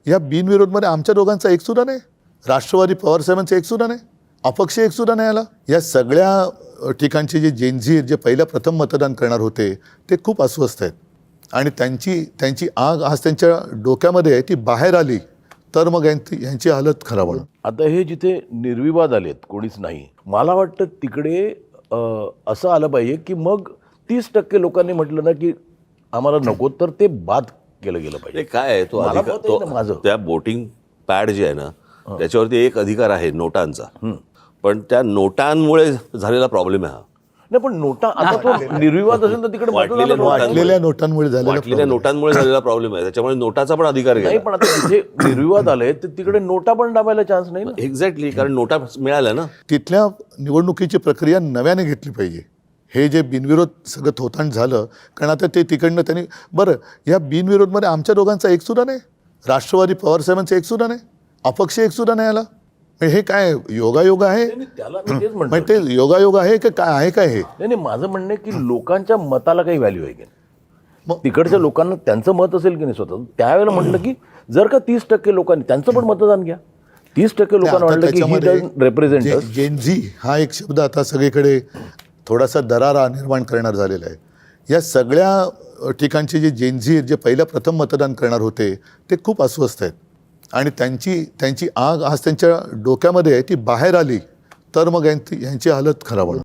या बिनविरोधमध्ये आमच्या दोघांचा एकसुद्धा नाही, राष्ट्रवादी पवारसाहेबांचा एकसुद्धा नाही, अपक्ष एकसुद्धा नाही आला. या सगळ्या ठिकाणचे जे जेनझी जे पहिल्या प्रथम मतदान करणार होते ते खूप अस्वस्थ आहेत आणि त्यांची आग आज त्यांच्या डोक्यामध्ये आहे, ती बाहेर आली तर मग यांची हालत खराब होणार. आता हे जिथे निर्विवाद आलेत, कोणीच नाही, मला वाटतं तिकडे असं आलं पाहिजे की मग 30% लोकांनी म्हटलं ना की आम्हाला नको, तर ते बाद केलं गेलं पाहिजे. काय आहे तो मला अधिकार, मत आहे ना माझं. त्या वोटिंग पॅड जे आहे ना त्याच्यावरती एक अधिकार आहे नोटांचा, पण त्या नोटांमुळे झालेला प्रॉब्लेम आहे हा. नाही, पण नोटा आता तो निर्विवाद असेल तर तिकडे वाटलेल्या वाटलेल्या नोटांमुळे वाटलेल्या झालेला नोटांमुळे झालेला प्रॉब्लेम आहे, त्याच्यामुळे नोटाचा पण अधिकार नाही. घ्या. पण आता जिथे निर्विवाद आले तर तिकडे नोटा पण दाबायला चान्स नाही ना. एक्झॅक्टली, कारण नोटा मिळाल्या ना. तिथल्या निवडणुकीची प्रक्रिया नव्याने घेतली पाहिजे. हे जे बिनविरोध सगळं थोतांड झालं, कारण आता ते तिकडनं त्यांनी बरं या बिनविरोधमध्ये आमच्या दोघांचा एकसुद्धा नाही, राष्ट्रवादी पवारसाहेबांचा एकसुद्धा नाही, अपक्ष एकसुद्धा नाही आला. हे काय योगायोग आहे? त्याला मी तेच म्हणतो. म्हणजे ते योगायोग आहे की काय आहे काय हे? नाही, माझं म्हणणं आहे की लोकांच्या मताला काही व्हॅल्यू आहे की नाही. मग तिकडच्या लोकांना त्यांचं मत असेल की नाही स्वतः, त्यावेळेला म्हटलं की जर का 30% लोकांनी त्यांचं पण मतदान घ्या. 30% लोकांना वाटलं की he doesn't represent us. Gen Z हा एक शब्द आता सगळीकडे थोडासा दरारा निर्माण करणार झालेला आहे. या सगळ्या ठिकाणचे जे जेनझी जे पहिल्या प्रथम मतदान करणार होते ते खूप अस्वस्थ आहेत आणि त्यांची आग आज त्यांच्या डोक्यामध्ये आहे, ती बाहेर आली तर मग यांची हालत खराब होणार.